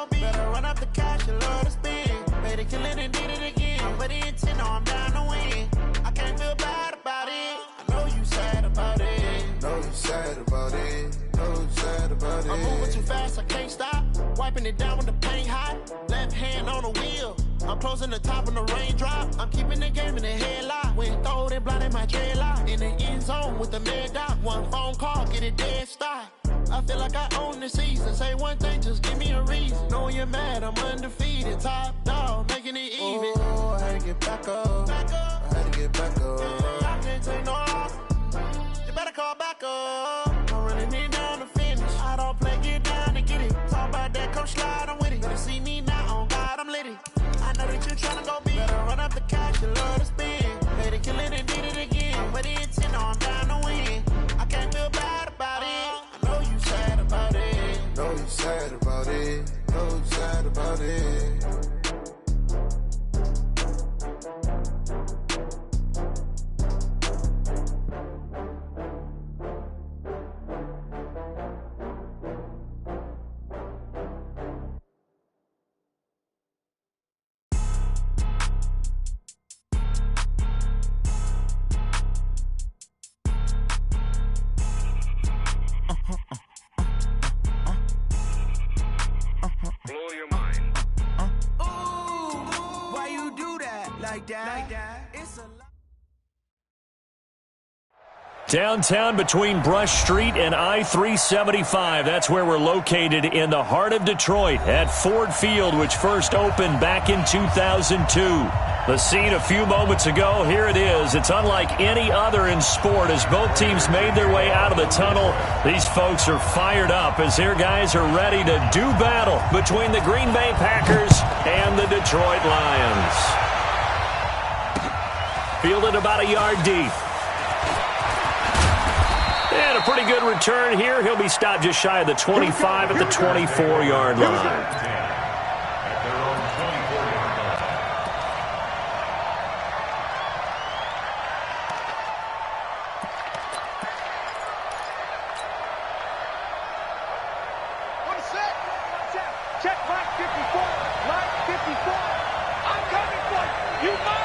gon' be. Better run up the cash, you love to spend. Made it, kill it, and did it again. I'm with the intent, no, I'm down to win. I can't feel bad about it. I know you sad about it. Know you sad about it. Know you sad about it. I'm moving too fast, I can't stop. Wiping it down when the paint hot. Left hand on the wheel. I'm closing the top when the raindrop. I'm keeping the game in the headlock. When throwed and blinded my dreadlock. In the end zone with the mad dot. One phone call, get it dead stop. I feel like I own the season. Say one thing, just give me a reason. Knowing you're mad, I'm undefeated. Top dog, making it even. Oh, I had to get back up. I had to get back up. I can't take no loss. You better call back up. I'm running it down to finish. I don't play, get down to get it. Talk about that, come slide, I'm with it. Better see me now, on God, I'm lit it. I know that you're tryna go big. Better run up the cash, you love to spend. Made it, kill it, and did it again. I'm with the intent, no, I'm down to win. I can't feel bad about it. I know you sad about it. Know you sad about it. Know you sad about it. Downtown between Brush Street and I-375. That's where we're located in the heart of Detroit at Ford Field, which first opened back in 2002. The scene a few moments ago, here it is. It's unlike any other in sport as both teams made their way out of the tunnel. These folks are fired up as their guys are ready to do battle between the Green Bay Packers and the Detroit Lions. Fielded about a yard deep. And a pretty good return here. He'll be stopped just shy of the 25 at the 24-yard line. Check line 54. Line 54. I'm coming for you. You know.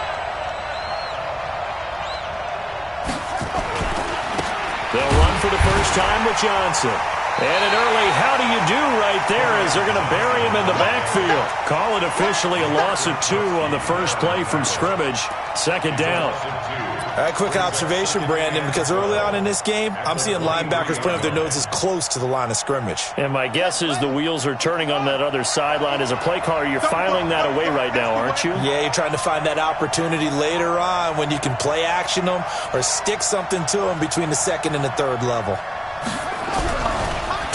They'll run for the first time with Johnson. And an early how do you do right there as they're going to bury him in the backfield. Call it officially a loss of 2 on the first play from scrimmage. Second down. A quick observation, Brandon, because early on in this game, I'm seeing linebackers putting up their noses close to the line of scrimmage. And my guess is the wheels are turning on that other sideline. As a play caller, you're filing that away right now, aren't you? Yeah, you're trying to find that opportunity later on when you can play action them or stick something to them between the second and the third level.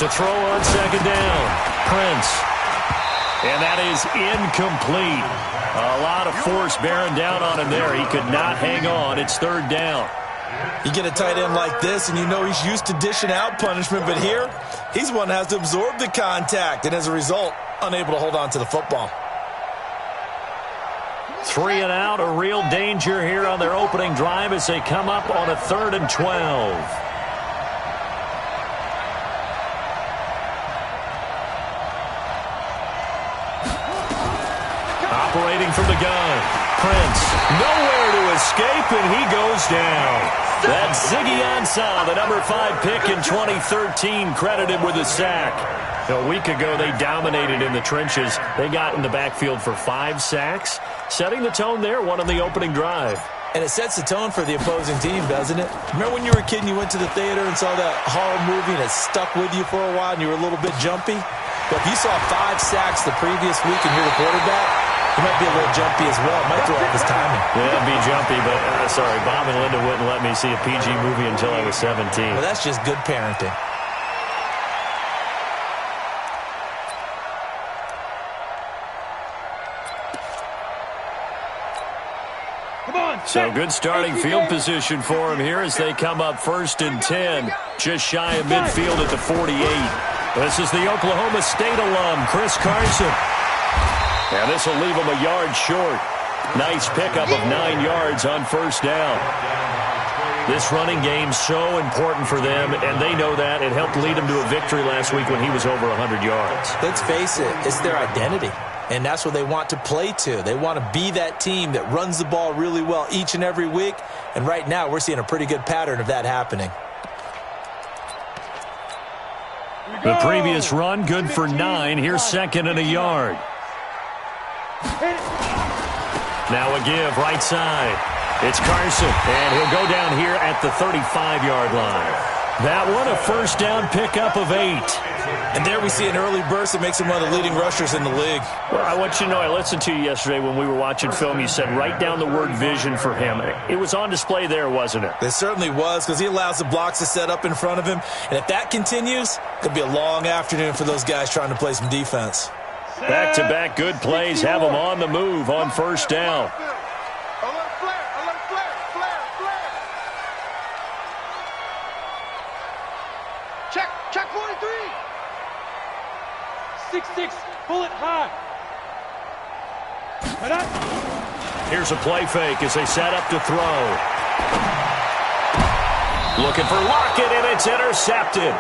To throw on second down, Prince. And that is incomplete. A lot of force bearing down on him there. He could not hang on. It's third down. You get a tight end like this, and you know he's used to dishing out punishment, but here, he's one that has to absorb the contact, and as a result, unable to hold on to the football. 3 and out, a real danger here on their opening drive as they come up on a 3rd and 12. Operating from the gun, Prince, nowhere to escape, and he goes down. That's Ziggy Ansah, the number 5 pick in 2013, credited with a sack. A week ago, they dominated in the trenches. They got in the backfield for 5 sacks, setting the tone there, one on the opening drive. And it sets the tone for the opposing team, doesn't it? Remember when you were a kid and you went to the theater and saw that horror movie and it stuck with you for a while and you were a little bit jumpy? But if you saw 5 sacks the previous week and you're the quarterback, he might be a little jumpy as well. Might throw off his timing. Yeah, be jumpy, but sorry, Bob and Linda wouldn't let me see a PG movie until I was 17. Well, that's just good parenting. So good starting field position for him here as they come up 1st and 10, just shy of midfield at the 48. This is the Oklahoma State alum, Chris Carson. And this will leave him a yard short. Nice pickup of 9 yards on 1st down. This running game's so important for them, and they know that. It helped lead them to a victory last week when he was over 100 yards. Let's face it, it's their identity, and that's what they want to play to. They want to be that team that runs the ball really well each and every week, and right now we're seeing a pretty good pattern of that happening. The previous run, good for 9. Here's 2nd and a yard. Now a give, right side. It's Carson, and he'll go down here at the 35-yard line. That one, a first down pickup of 8. And there we see an early burst that makes him one of the leading rushers in the league. Well, I want you to know, I listened to you yesterday when we were watching film. You said write down the word vision for him. It was on display there, wasn't it? It certainly was, because he allows the blocks to set up in front of him. And if that continues, it could be a long afternoon for those guys trying to play some defense. Back-to-back good plays have them on the move on first down. Check 43. 6-6, pull it high. Here's a play fake as they set up to throw. Looking for Lockett, and it's intercepted.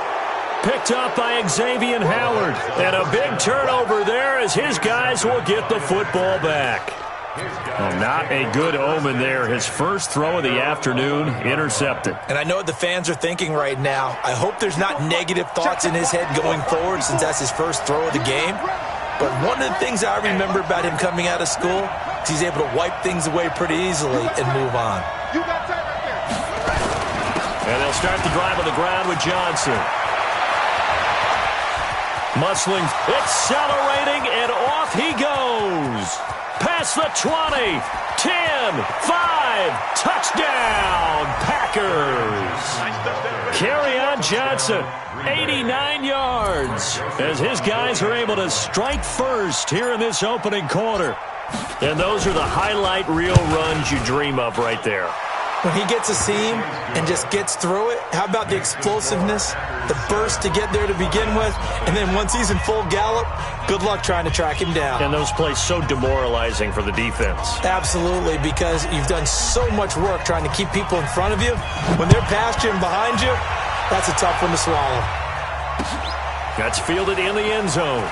Picked up by Xavier Howard. And a big turnover there as his guys will get the football back. Well, not a good omen there. His first throw of the afternoon intercepted. And I know what the fans are thinking right now. I hope there's not negative thoughts in his head going forward since that's his first throw of the game. But one of the things I remember about him coming out of school is he's able to wipe things away pretty easily and move on. And they'll start the drive on the ground with Johnson. Musling, accelerating, and off he goes. Past the 20, 10, 5, touchdown, Packers. Kerryon Johnson, 89 yards, as his guys are able to strike first here in this opening quarter. And those are the highlight reel runs you dream of right there. When he gets a seam and just gets through it, how about the explosiveness, the burst to get there to begin with, and then once he's in full gallop, good luck trying to track him down. And those plays so demoralizing for the defense. Absolutely, because you've done so much work trying to keep people in front of you. When they're past you and behind you, that's a tough one to swallow. That's fielded in the end zone.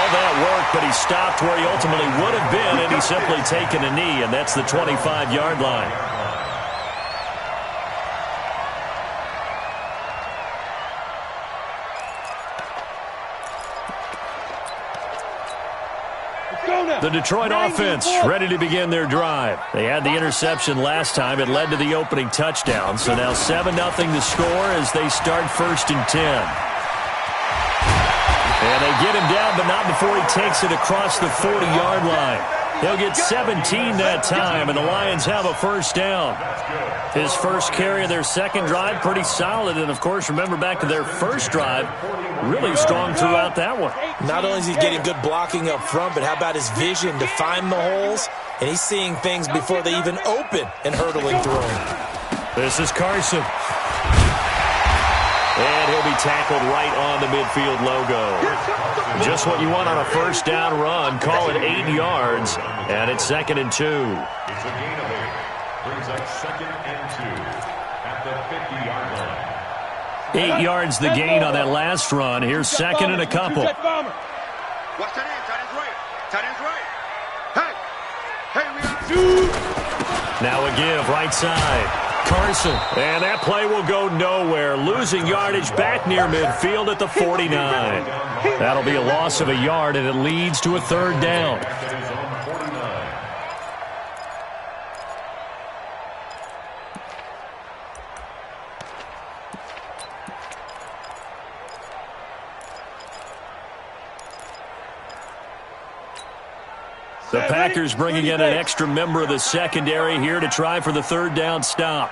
That worked, but he stopped where he ultimately would have been, and he's simply taken a knee, and that's the 25-yard line. The Detroit offense ready to begin their drive. They had the interception last time. It led to the opening touchdown, so now 7-0 to score as they start 1st and 10. And they get him down, but not before he takes it across the 40-yard line. He'll get 17 that time, and the Lions have a first down. His first carry of their second drive, pretty solid. And, of course, remember back to their first drive, really strong throughout that one. Not only is he getting good blocking up front, but how about his vision to find the holes? And he's seeing things before they even open and hurtling through them. This is Carson. And he'll be tackled right on the midfield logo. Just what you want on a first down run. Call it 8 yards, and it's 2nd and 2. It's a gain of 8. Brings up 2nd and 2 at the 50-yard line. 8 yards the gain on that last run. Here's 2nd and a couple. Watch that end. Tight end's right. Hey, we got 2. Now a give, right side. Carson, and that play will go nowhere. Losing yardage back near midfield at the 49. That'll be a loss of a yard, and it leads to a 3rd down. The Packers bringing in an extra member of the secondary here to try for the 3rd down stop.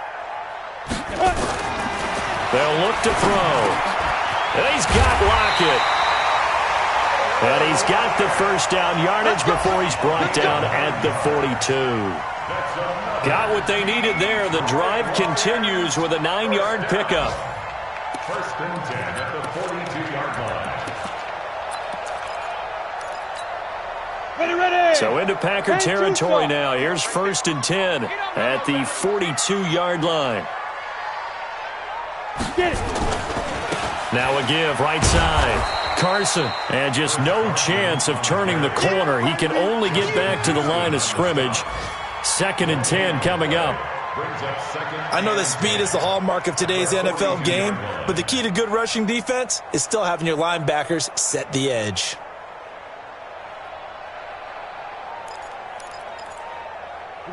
They'll look to throw. And he's got Lockett. And he's got the first down yardage before he's brought down at the 42. Got what they needed there. The drive continues with a 9-yard pickup. 1st and 10 at the 42-yard line. So into Packer territory now. Here's 1st and 10 at the 42-yard line. Now a give right side. Carson, and just no chance of turning the corner. He can only get back to the line of scrimmage. 2nd and 10 coming up. I know that speed is the hallmark of today's NFL game, but the key to good rushing defense is still having your linebackers set the edge.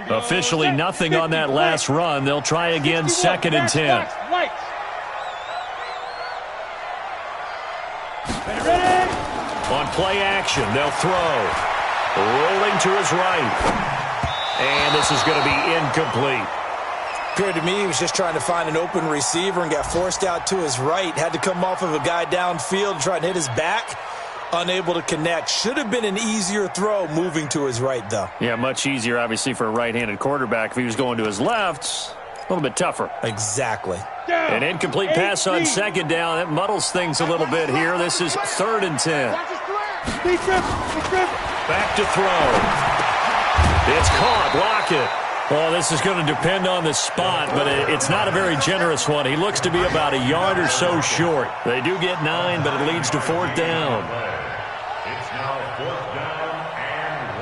Officially nothing on that last run. They'll try again, 2nd and 10. On play action, they'll throw. Rolling to his right. And this is going to be incomplete. Appeared to me he was just trying to find an open receiver and got forced out to his right. Had to come off of a guy downfield and try and hit his back. Unable to connect. Should have been an easier throw moving to his right, though. Yeah, much easier, obviously, for a right-handed quarterback. If he was going to his left, a little bit tougher. Exactly. An incomplete pass on 2nd down. That muddles things a little bit here. This is 3rd and 10. Back to throw. It's caught. Lockett. Well, this is going to depend on the spot, but it's not a very generous one. He looks to be about a yard or so short. They do get 9, but it leads to 4th down. It's now 4th down and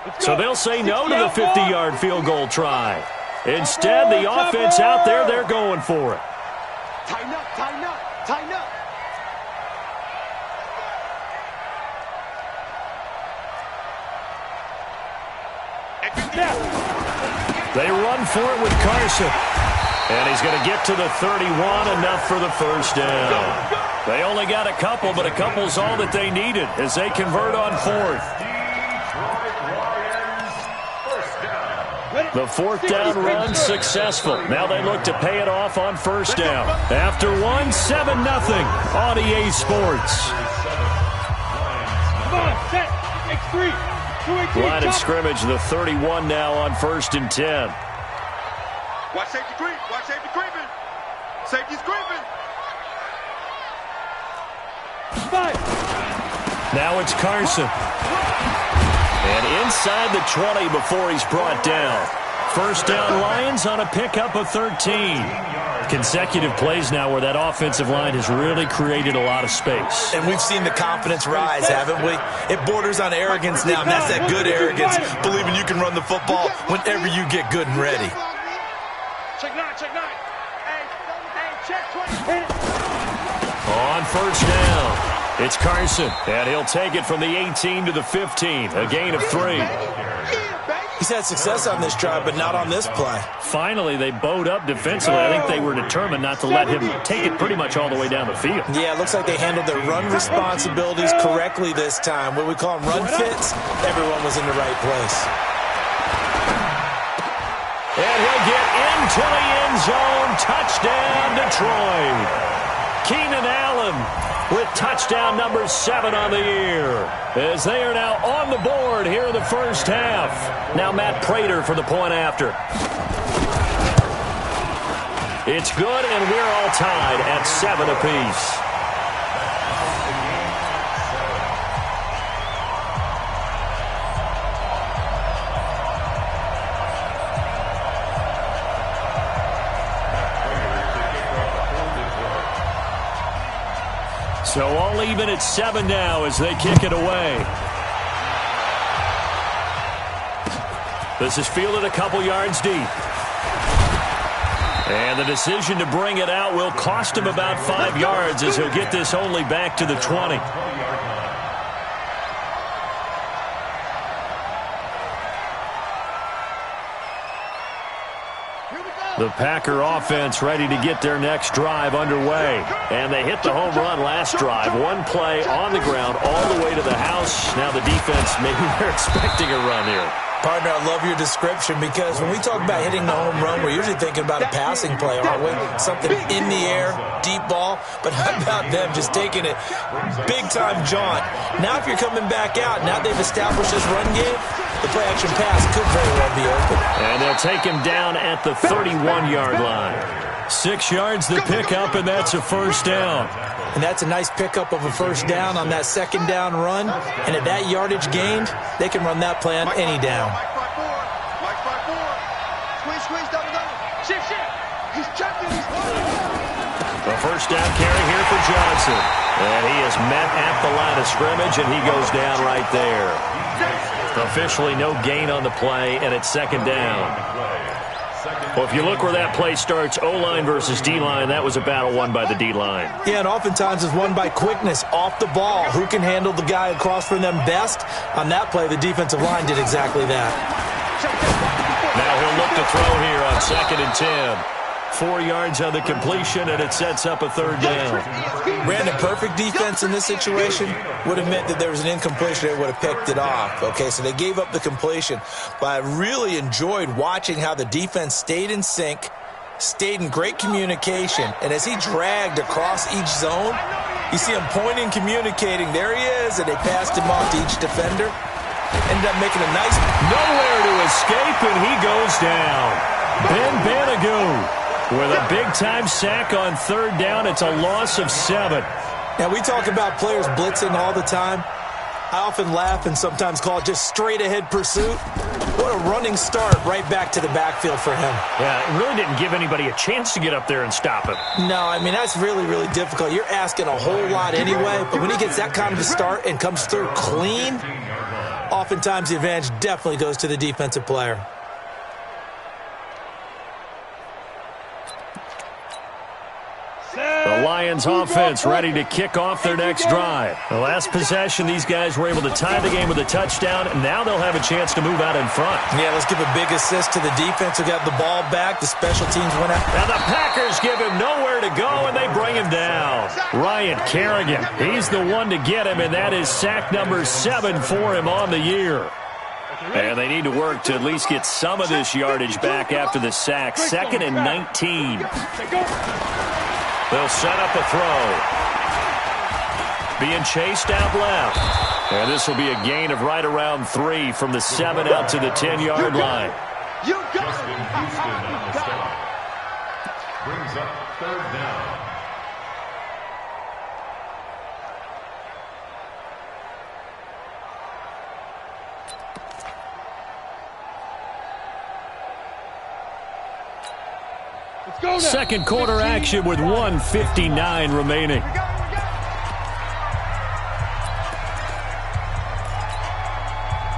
1. So they'll say no to the 50-yard field goal try. Instead, the offense out there, they're going for it. Tighten up, tighten up, tighten up. They run for it with Carson. And he's going to get to the 31, enough for the 1st down. They only got a couple, but a couple's all that they needed as they convert on 4th. The 4th down run successful. Now they look to pay it off on 1st down. After 1, 7-0 on EA Sports. Line of scrimmage, the 31 now on 1st and 10. Watch safety creep. Watch safety creeping. Safety's creeping. Now it's Carson. And inside the 20 before he's brought down. 1st down Lions on a pickup of 13. Consecutive plays now where that offensive line has really created a lot of space. And we've seen the confidence rise, haven't we? It borders on arrogance now, and that's that good arrogance, believing you can run the football whenever you get good and ready. Check 9, check 9. Hey, check 20. On 1st down, it's Carson, and he'll take it from the 18 to the 15, a gain of 3. He's had success on this drive, but not on this play. Finally, they bowed up defensively. I think they were determined not to let him take it pretty much all the way down the field. Yeah, it looks like they handled their run responsibilities correctly this time. What we call them run fits, everyone was in the right place. And he'll get into the end zone. Touchdown, Detroit. Keenan Allen with touchdown number 7 on the year, as they are now on the board here in the 1st half. Now Matt Prater for the point after. It's good, and we're all tied at 7 apiece. So all even at 7 now as they kick it away. This is fielded a couple yards deep. And the decision to bring it out will cost him about 5 yards as he'll get this only back to the 20. The Packer offense ready to get their next drive underway. And they hit the home run last drive. One play on the ground all the way to the house. Now the defense, maybe they're expecting a run here. Partner, I love your description, because when we talk about hitting the home run, we're usually thinking about a passing play, aren't we? Something in the air, deep ball. But how about them just taking it big-time jaunt? Now if you're coming back out, now they've established this run game, The play-action pass could very well be open. And they'll take him down at the 31-yard line. 6 yards the pickup, and that's a first down. And that's a nice pickup of a first down on that second down run. And at that yardage gained, they can run that play on any down. Squeeze, double. Shift. He's chucking. A first down carry here for Johnson. And he is met at the line of scrimmage, and he goes down right there. Officially no gain on the play, and it's second down. Well, if you look where that play starts, O-line versus D-line, that was a battle won by the D-line. Yeah, and oftentimes it's won by quickness, off the ball. Who can handle the guy across from them best? On that play, the defensive line did exactly that. Now he'll look to throw here on 2nd and 10. 4 yards on the completion, and it sets up a third down. Brandon, perfect defense in this situation would have meant that there was an incompletion. They would have picked it off. Okay, so they gave up the completion. But I really enjoyed watching how the defense stayed in sync, stayed in great communication, and as he dragged across each zone, you see him pointing, communicating. There he is, and they passed him off to each defender. Ended up making a nice... Nowhere to escape, and he goes down. Ben Banagoo with a big-time sack on third down. It's a loss of 7. Now, we talk about players blitzing all the time. I often laugh and sometimes call it just straight-ahead pursuit. What a running start right back to the backfield for him. Yeah, it really didn't give anybody a chance to get up there and stop him. No, I mean, that's really, really difficult. You're asking a whole lot anyway, but when he gets that kind of a start and comes through clean, oftentimes the advantage definitely goes to the defensive player. The Lions offense ready to kick off their next drive. The last possession, these guys were able to tie the game with a touchdown, and now they'll have a chance to move out in front. Yeah, let's give a big assist to the defense who got the ball back. The special teams went out. Now the Packers give him nowhere to go, and they bring him down. Ryan Kerrigan, he's the one to get him, and that is sack number 7 for him on the year. And they need to work to at least get some of this yardage back after the sack. 2nd and 19. They'll set up a throw. Being chased out left. And this will be a gain of right around 3 from the 7 out to the 10-yard line. You got Justin Houston on the stop. Brings up third down. Second quarter action with 1:59 remaining.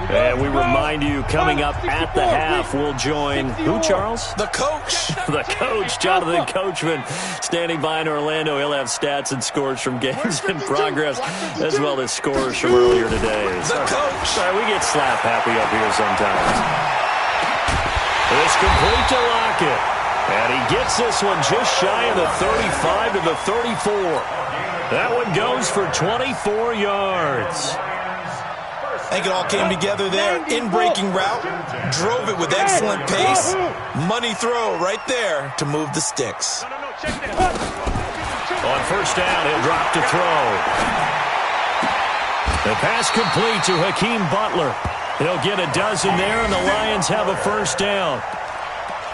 And we remind you, coming up at the half, we'll join who, Charles? The coach. The coach, Jonathan Coachman, standing by in Orlando. He'll have stats and scores from games in progress, as well as scores from earlier today. The coach. Sorry, we get slap happy up here sometimes. It's complete to Lockett. And he gets this one just shy of the 35 to the 34. That one goes for 24 yards. I think it all came together there. In-breaking route, drove it with excellent pace. Money throw right there to move the sticks. On first down, he'll drop to throw. The pass complete to Hakeem Butler. He'll get a dozen there, and the Lions have a first down.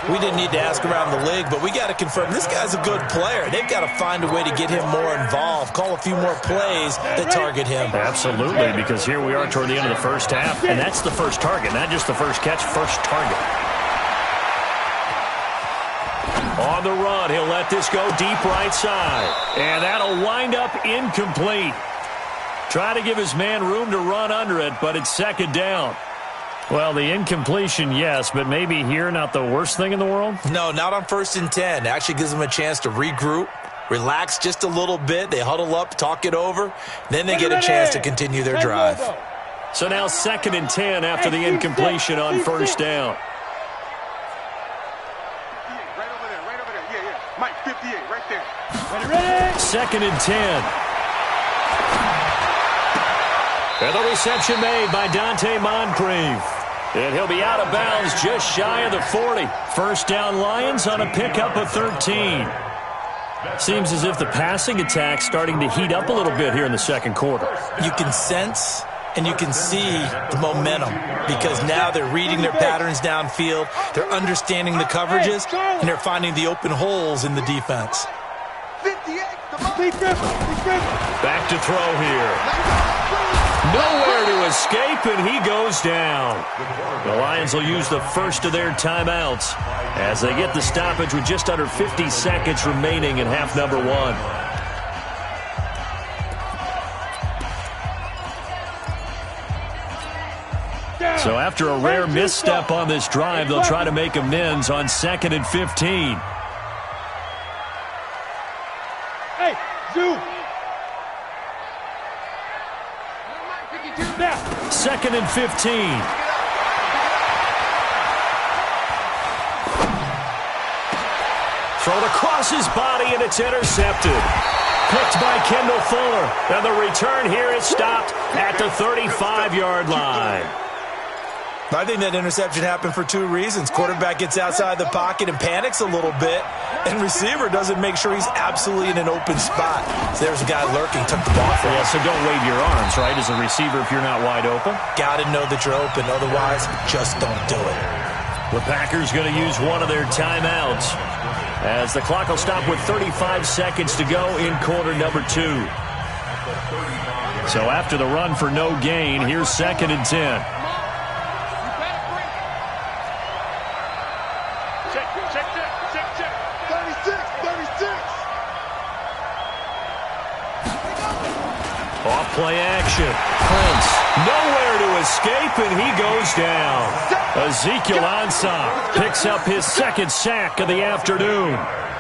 We didn't need to ask around the league, but we got to confirm this guy's a good player. They've got to find a way to get him more involved, call a few more plays that target him. Absolutely, because here we are toward the end of the first half, and that's the first target, not just the first catch, first target. On the run, he'll let this go deep right side, and that'll wind up incomplete. Try to give his man room to run under it, but it's second down. Well, the incompletion, yes, but maybe here not the worst thing in the world? No, not on 1st and 10. Actually gives them a chance to regroup, relax just a little bit. They huddle up, talk it over. Then they get a chance to continue their drive. So now 2nd and 10 after the incompletion on first down. Right over there. Yeah. Mike, 58, right there. Ready? 2nd and 10. And the reception made by Dante Moncrief. And he'll be out of bounds just shy of the 40. First down Lions on a pickup of 13. Seems as if the passing attack's starting to heat up a little bit here in the second quarter. You can sense and you can see the momentum because now they're reading their patterns downfield, they're understanding the coverages, and they're finding the open holes in the defense. Back to throw here. Nowhere to escape, and he goes down. The Lions will use the first of their timeouts as they get the stoppage with just under 50 seconds remaining in half number 1. So after a rare misstep on this drive, they'll try to make amends on 2nd and 15. Hey, Zoo. 2nd and 15. Thrown across his body, and it's intercepted. Picked by Kendall Fuller. And the return here is stopped at the 35-yard line. I think that interception happened for 2 reasons. Quarterback gets outside the pocket and panics a little bit, and receiver doesn't make sure he's absolutely in an open spot. So there's a guy lurking, took the ball from him. Yeah, so don't wave your arms, right, as a receiver if you're not wide open. Got to know that you're open. Otherwise, just don't do it. The Packers going to use one of their timeouts as the clock will stop with 35 seconds to go in quarter number 2. So after the run for no gain, here's 2nd and 10. Off-play action. Prince, nowhere to escape, and he goes down. Ezekiel Ansah picks up his 2nd sack of the afternoon.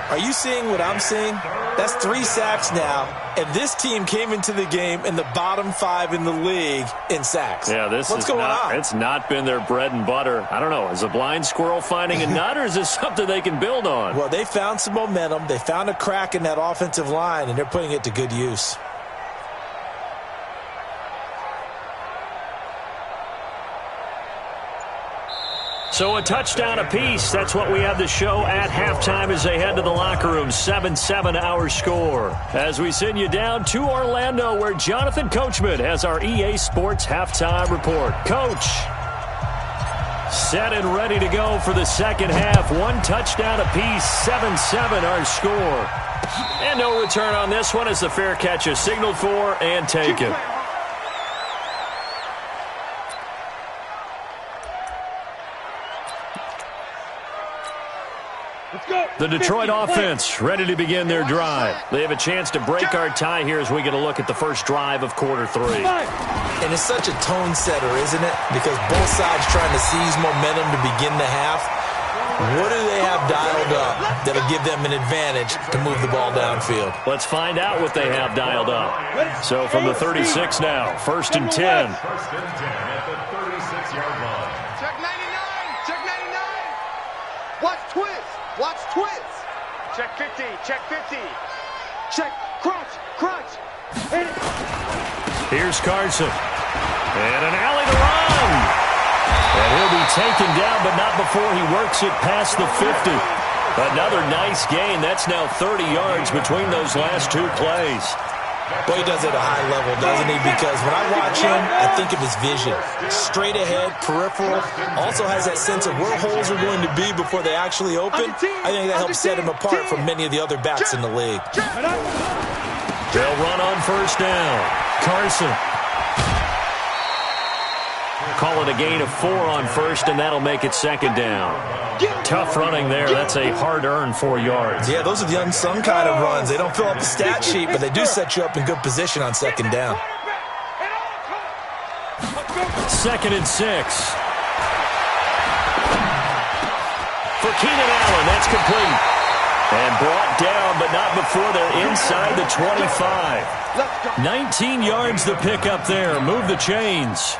Are you seeing what I'm seeing? That's 3 sacks now, and this team came into the game in the bottom 5 in the league in sacks. Yeah, What's going on? It's not been their bread and butter. I don't know. Is a blind squirrel finding a nut, or is this something they can build on? Well, they found some momentum. They found a crack in that offensive line, and they're putting it to good use. So a touchdown apiece. That's what we have to show at halftime as they head to the locker room. 7-7 our score. As we send you down to Orlando, where Jonathan Coachman has our EA Sports halftime report. Coach, set and ready to go for the second half. 1 touchdown apiece. 7-7 our score. And no return on this one as the fair catch is signaled for and taken. The Detroit offense ready to begin their drive. They have a chance to break our tie here as we get a look at the first drive of quarter 3. And it's such a tone setter, isn't it? Because both sides trying to seize momentum to begin the half. What do they have dialed up that'll give them an advantage to move the ball downfield? Let's find out what they have dialed up. So from the 36 now, 1st and 10. 1st and 10 at the 36-yard line. Check 99. Check 99. Watch twist. Watch twist. Check 50. Check 50. Check. Crunch. Crunch. Here's Carson. And an alley to run. And he'll be taken down, but not before he works it past the 50. Another nice gain. That's now 30 yards between those last 2 plays. Boy, he does it at a high level, doesn't he? Because when I watch him, I think of his vision. Straight ahead, peripheral. Also has that sense of where holes are going to be before they actually open. I think that helps set him apart from many of the other backs in the league. They'll run on 1st down. Carson. Call it a gain of 4 on 1st, and that'll make it 2nd down. Tough running there. That's a hard-earned 4 yards. Yeah, those are the unsung kind of runs. They don't fill up the stat sheet, but they do set you up in good position on 2nd down. 2nd and 6. For Keenan Allen, that's complete. And brought down, but not before they're inside the 25. 19 yards the pick up there. Move the chains.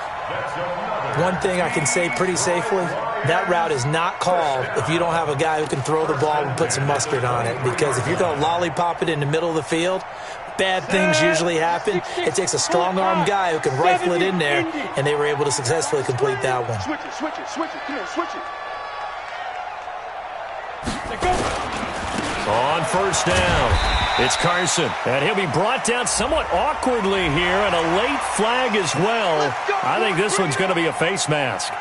One thing I can say pretty safely, that route is not called if you don't have a guy who can throw the ball and put some mustard on it. Because if you're going to lollipop it in the middle of the field, bad things usually happen. It takes a strong-arm guy who can rifle it in there, and they were able to successfully complete that one. Switch it, switch it, switch it. Come here, switch it. On 1st down. It's Carson, and he'll be brought down somewhat awkwardly here, and a late flag as well. I think this one's going to be a face mask.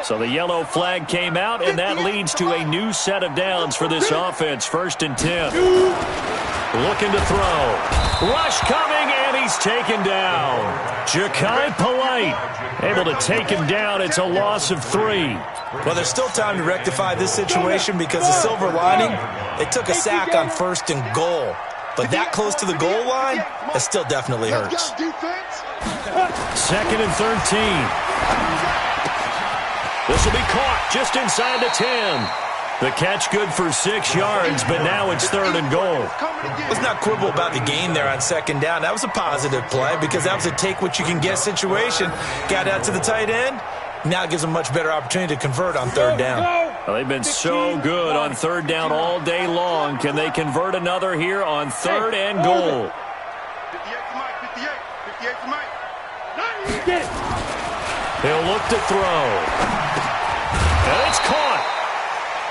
So the yellow flag came out, and that leads to a new set of downs for this offense. 1st and 10. Looking to throw. Rush coming, and he's taken down. Ja'Kai Polite able to take him down. It's a loss of 3. Well, there's still time to rectify this situation because the silver lining, they took a sack on 1st and goal. But that close to the goal line, that still definitely hurts. 2nd and 13. This will be caught just inside the 10. The catch good for 6 yards, but now it's 3rd and goal. Let's not quibble about the gain there on 2nd down. That was a positive play because that was a take-what-you-can-get situation. Got out to the tight end. Now it gives them a much better opportunity to convert on 3rd down. Well, they've been so good on 3rd down all day long. Can they convert another here on 3rd and goal? 58 He'll look to throw. And it's caught.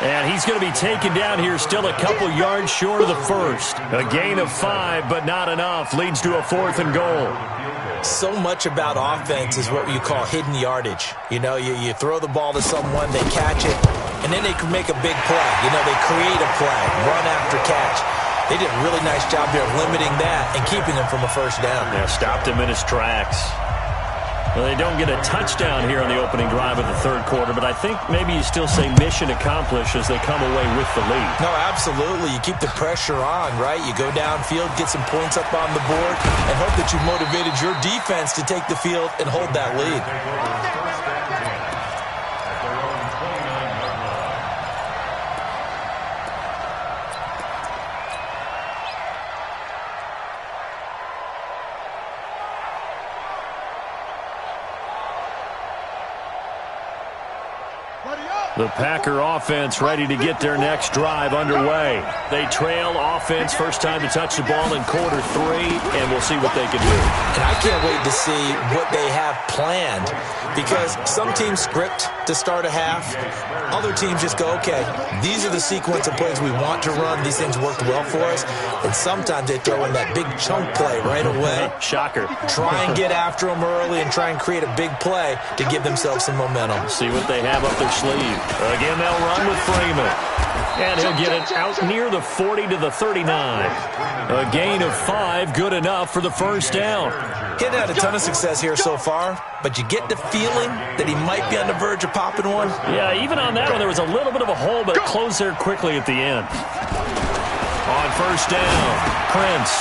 And he's going to be taken down here, still a couple yards short of the 1st. A gain of 5, but not enough. Leads to a 4th and goal. So much about offense is what you call hidden yardage. You know, you throw the ball to someone, they catch it, and then they can make a big play. You know, they create a play, run after catch. They did a really nice job there of limiting that and keeping him from a 1st down. Yeah, stopped him in his tracks. Well, they don't get a touchdown here on the opening drive of the 3rd quarter, but I think maybe you still say mission accomplished as they come away with the lead. No, absolutely. You keep the pressure on, right? You go downfield, get some points up on the board, and hope that you motivated your defense to take the field and hold that lead. The Packer offense ready to get their next drive underway. They trail offense, first time to touch the ball in quarter 3, and we'll see what they can do. And I can't wait to see what they have planned because some teams script to start a half. Other teams just go, okay, these are the sequence of plays we want to run. These things worked well for us. And sometimes they throw in that big chunk play right away. Shocker. Try and get after them early and try and create a big play to give themselves some momentum. See what they have up their sleeve. Again, they'll run with Freeman. And he'll get it out near the 40 to the 39. A gain of 5, good enough for the 1st down. He hadn't had a ton of success here so far, but you get the feeling that he might be on the verge of popping one. Yeah, even on that one, there was a little bit of a hole, but it closed there quickly at the end. On 1st down, Prince.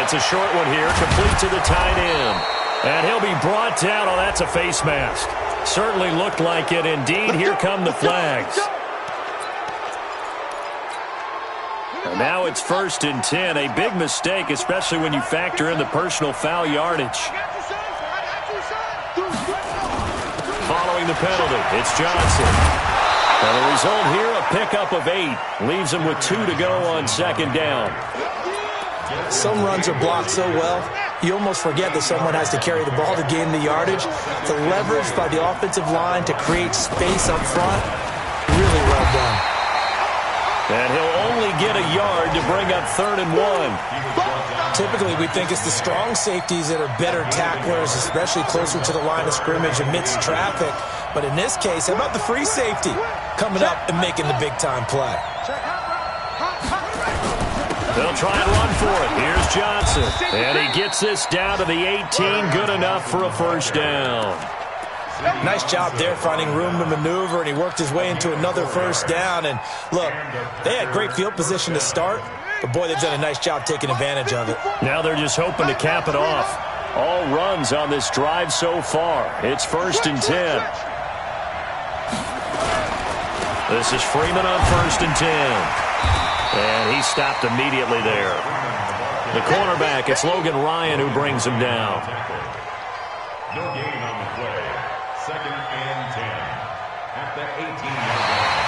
It's a short one here, complete to the tight end. And he'll be brought down. Oh, that's a face mask. Certainly looked like it. Indeed, here come the flags. And now it's 1st and 10. A big mistake, especially when you factor in the personal foul yardage. Following the penalty, it's Johnson. And the result here, a pickup of 8. Leaves him with 2 to go on 2nd down. Some runs are blocked so well, you almost forget that someone has to carry the ball to gain the yardage. The leverage by the offensive line to create space up front, really well done. And he'll only get a yard to bring up 3rd and 1. Typically, we think it's the strong safeties that are better tacklers, especially closer to the line of scrimmage amidst traffic. But in this case, how about the free safety coming up and making the big-time play? They'll try and run for it. Here's Johnson. And he gets this down to the 18. Good enough for a 1st down. Nice job there finding room to maneuver, and he worked his way into another 1st down. And look, they had great field position to start, but boy, they've done a nice job taking advantage of it. Now they're just hoping to cap it off. All runs on this drive so far. It's 1st and 10. This is Freeman on 1st and 10. And he stopped immediately there. The cornerback, it's Logan Ryan who brings him down. No gain on the play. 2nd and 10. At the 18-yard line.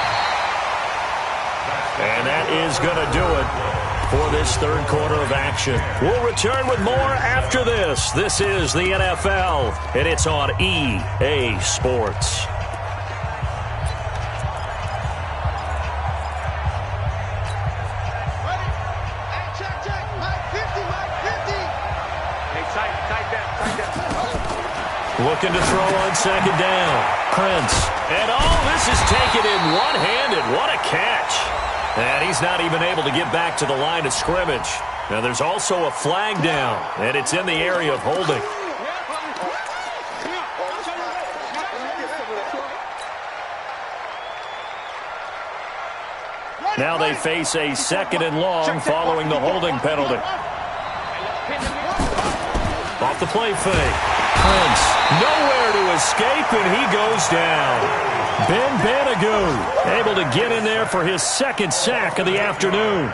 And that is going to do it for this 3rd quarter of action. We'll return with more after this. This is the NFL, and it's on EA Sports. Looking to throw on second down. Prince. And this is taken in one-handed. What a catch. And he's not even able to get back to the line of scrimmage. Now there's also a flag down, and it's in the area of holding. Now they face a 2nd and long following the holding penalty. Off the play fake. Prince nowhere to escape, and he goes down. Ben Banagoo able to get in there for his 2nd sack of the afternoon.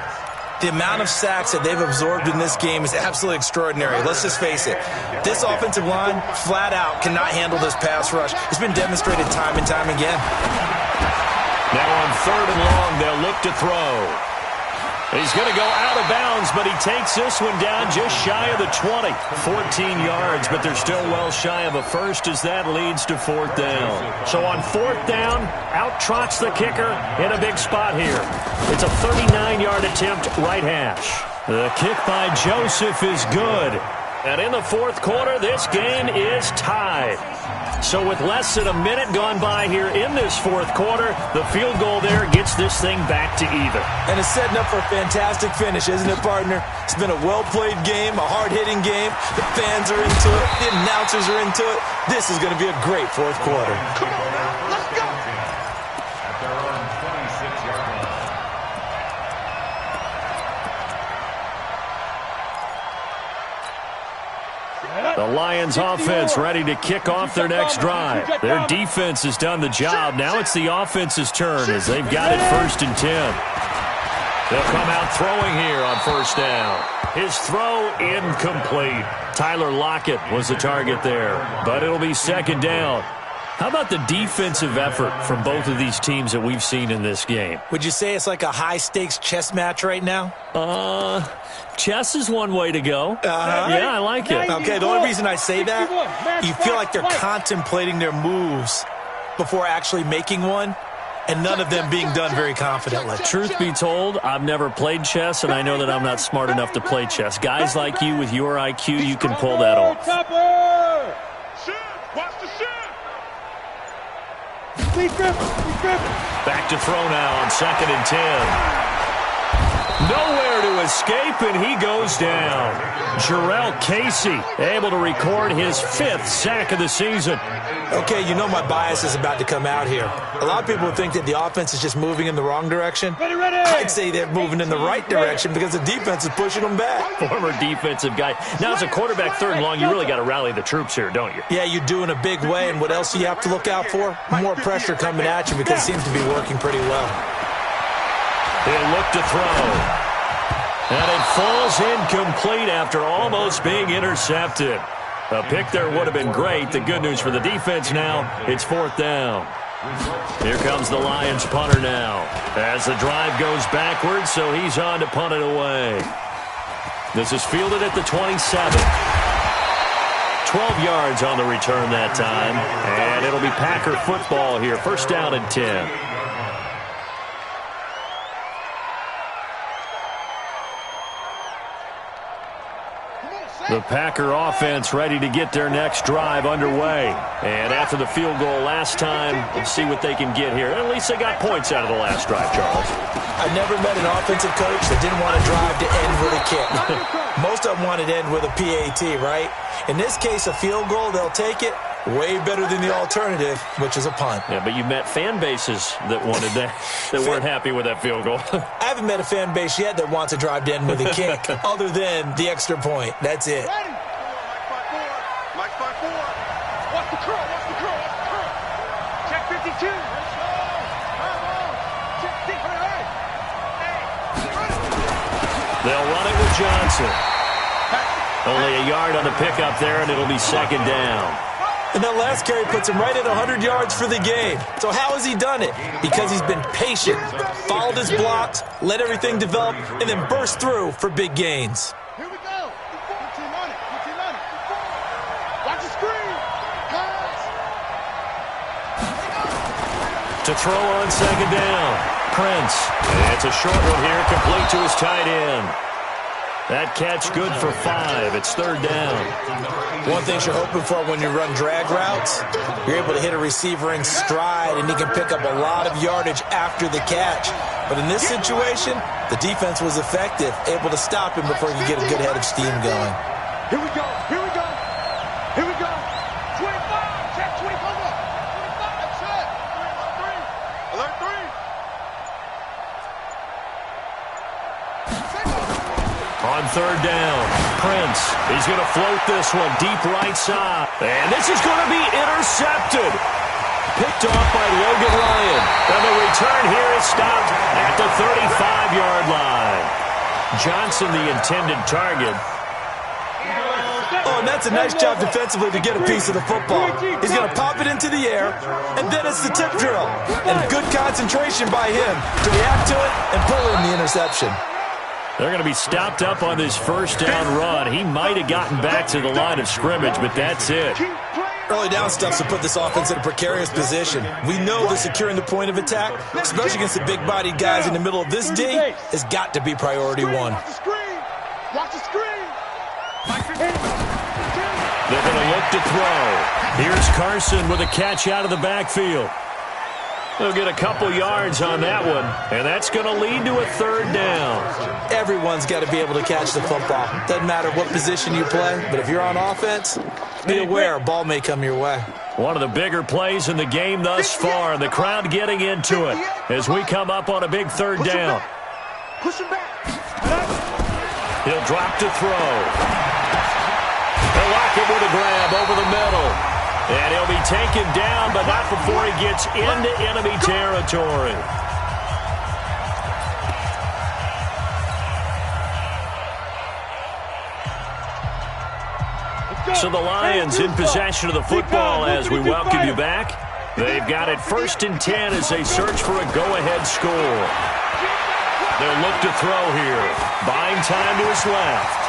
The amount of sacks that they've absorbed in this game is absolutely extraordinary. Let's just face it. This offensive line, flat out, cannot handle this pass rush. It's been demonstrated time and time again. Now on 3rd and long, they'll look to throw. He's going to go out of bounds, but he takes this one down just shy of the 20. 14 yards, but they're still well shy of a first as that leads to 4th down. So on 4th down, out trots the kicker in a big spot here. It's a 39-yard attempt, right hash. The kick by Joseph is good. And in the 4th quarter, this game is tied. So with less than a minute gone by here in this 4th quarter, the field goal there gets this thing back to even. And it's setting up for a fantastic finish, isn't it, partner? It's been a well-played game, a hard-hitting game. The fans are into it. The announcers are into it. This is going to be a great 4th quarter. Come on now, let's go. At their own 26-yard line. The Lions offense ready to kick off their next drive. Their defense has done the job. Now it's the offense's turn as they've got it 1st and 10. They'll come out throwing here on 1st down. His throw incomplete. Tyler Lockett was the target there, but it'll be 2nd down. How about the defensive effort from both of these teams that we've seen in this game? Would you say it's like a high-stakes chess match right now? Chess is one way to go. Yeah, I like it. Okay, the only reason I say that, you feel like they're contemplating their moves before actually making one, and none of them being done very confidently. Truth be told, I've never played chess, and I know that I'm not smart enough to play chess. Guys like you with your IQ, you can pull that off. Watch the shit. Back to throw now on 2nd and 10. Nowhere to escape, and he goes down. Jarrell Casey able to record his 5th sack of the season. Okay, you know my bias is about to come out here. A lot of people think that the offense is just moving in the wrong direction. I'd say they're moving in the right direction because the defense is pushing them back. Former defensive guy. Now, as a quarterback 3rd and long, you really got to rally the troops here, don't you? Yeah, you do in a big way, and what else do you have to look out for? More pressure coming at you because it seems to be working pretty well. He'll look to throw. And it falls incomplete after almost being intercepted. A pick there would have been great. The good news for the defense now, it's 4th down. Here comes the Lions punter now. As the drive goes backwards, so he's on to punt it away. This is fielded at the 27. 12 yards on the return that time. And it'll be Packer football here. 1st down and 10. The Packer offense ready to get their next drive underway. And after the field goal last time, we'll see what they can get here. At least they got points out of the last drive, Charles. I never met an offensive coach that didn't want to drive to end with a kick. Most of them wanted to end with a PAT, right? In this case, a field goal, they'll take it. Way better than the alternative, which is a punt. Yeah, but you met fan bases that wanted that, that weren't happy with that field goal. I haven't met a fan base yet that wants to drive to end with a kick, other than the extra point. That's it. Ready? Mike 5-4. Watch the curl, watch the curl, watch the curl. Check 52. They'll run it with Johnson. Only a yard on the pickup there, and it'll be 2nd down. And that last carry puts him right at 100 yards for the game. So how has he done it? Because he's been patient, followed his blocks, let everything develop, and then burst through for big gains. Here we go. Good team on it. Good team on it. Watch the screen. Pass. To throw on 2nd down. Prince. It's a short one here, complete to his tight end. That catch good for 5. It's third down. One thing you're hoping for when you run drag routes, you're able to hit a receiver in stride, and he can pick up a lot of yardage after the catch. But in this situation, the defense was effective, able to stop him before he could get a good head of steam going. Here we go. Here we go. Here we go. 25. Check 25. 25. That's it. Alert 3. On third down, Prince. He's going to float this one deep right side. And this is going to be intercepted. Picked off by Logan Lyon. And the return here is stopped at the 35-yard line. Johnson, the intended target. Oh, and that's a nice job defensively to get a piece of the football. He's going to pop it into the air, and then it's the tip drill. And good concentration by him to react to it and pull in the interception. They're going to be stopped up on this first down run. He might have gotten back to the line of scrimmage, but that's it. Early down stuff to put this offense in a precarious position. We know that securing the point of attack, especially against the big-bodied guys in the middle of this D, has got to be priority one. Watch the screen. Watch the screen. They're going to look to throw. Here's Carson with a catch out of the backfield. They'll get a couple yards on that one, and that's going to lead to a third down. Everyone's got to be able to catch the football. Doesn't matter what position you play, but if you're on offense, be aware a ball may come your way. One of the bigger plays in the game thus far, and the crowd getting into it as we come up on a big third down. Push him back. He'll drop to throw. They'll lock it with a grab over the middle. And he'll be taken down, but not before he gets into enemy territory. So the Lions in possession of the football as we welcome you back. They've got it 1st and 10 as they search for a go-ahead score. They'll look to throw here. Buying time to his left.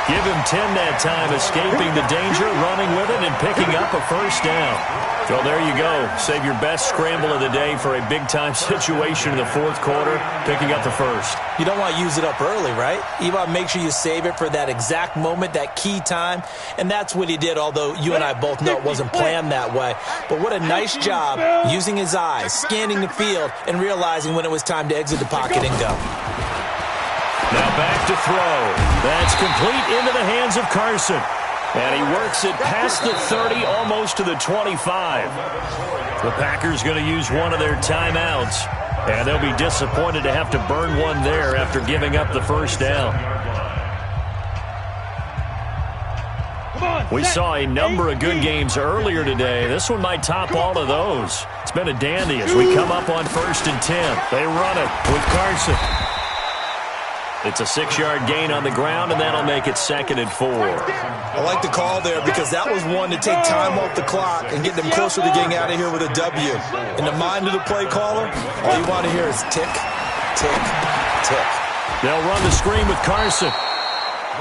Give him 10 that time, escaping the danger, running with it, and picking up a first down. Well, there you go. Save your best scramble of the day for a big-time situation in the fourth quarter, picking up the first. You don't want to use it up early, right? You want to make sure you save it for that exact moment, that key time, and that's what he did, although you and I both know it wasn't planned that way. But what a nice job using his eyes, scanning the field, and realizing when it was time to exit the pocket and go. Now back to throw. That's complete into the hands of Carson. And he works it past the 30, almost to the 25. The Packers going to use one of their timeouts. And they'll be disappointed to have to burn one there after giving up the first down. We saw a number of good games earlier today. This one might top all of those. It's been a dandy as we come up on 1st and 10. They run it with Carson. It's a 6-yard gain on the ground, and that'll make it 2nd and 4. I like the call there because that was one to take time off the clock and get them closer to getting out of here with a W. In the mind of the play caller, all you want to hear is tick, tick, tick. They'll run the screen with Carson.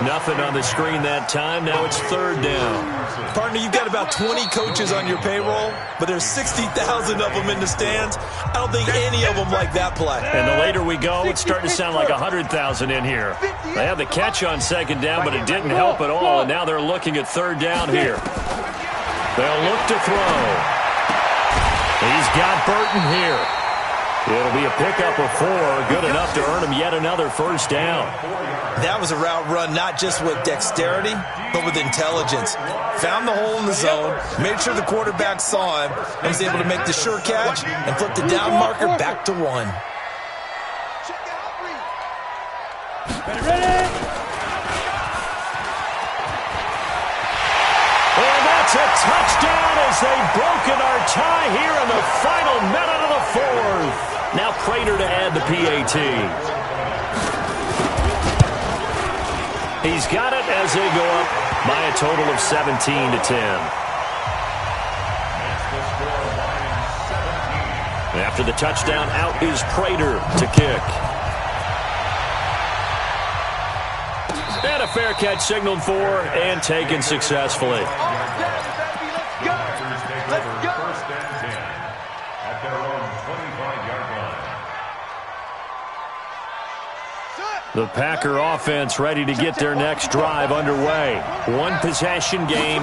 Nothing on the screen that time. Now it's 3rd down. Partner, you've got about 20 coaches on your payroll, but there's 60,000 of them in the stands. I don't think any of them like that play. And the later we go, it's starting to sound like 100,000 in here. They have the catch on 2nd down, but it didn't help at all, and now they're looking at 3rd down here. They'll look to throw. He's got Burton here. It'll be a pickup of 4, good enough to earn him yet another first down. That was a route run not just with dexterity, but with intelligence. Found the hole in the zone, made sure the quarterback saw him, and was able to make the sure catch and flip the down marker back to 1. And that's a touchdown as they've broken our tie here in the final minute of the 4th. Now Prater to add the PAT. He's got it as they go up by a total of 17 to 10. After the touchdown, out is Prater to kick. And a fair catch signaled for and taken successfully. The Packer offense ready to get their next drive underway. One possession game.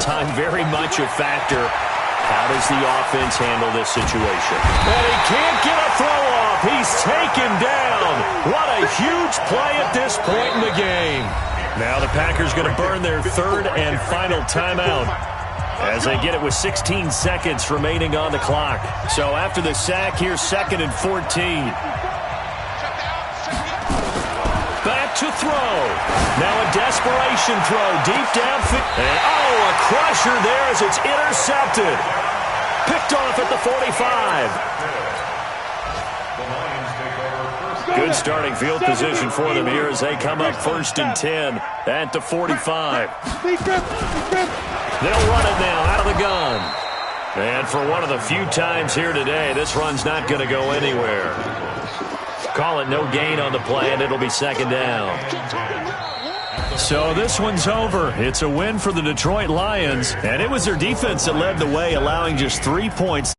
Time very much a factor. How does the offense handle this situation? And he can't get a throw off. He's taken down. What a huge play at this point in the game. Now the Packers going to burn their third and final timeout as they get it with 16 seconds remaining on the clock. So after the sack, here's 2nd and 14. Back to throw. Now a desperation throw deep downfield. And a crusher there as it's intercepted. Picked off at the 45. Good starting field position for them here as they come up 1st and 10 at the 45. They'll run it now out of the gun. And for one of the few times here today, this run's not going to go anywhere. Call it no gain on the play, and it'll be 2nd down. So this one's over. It's a win for the Detroit Lions, and it was their defense that led the way, allowing just 3 points.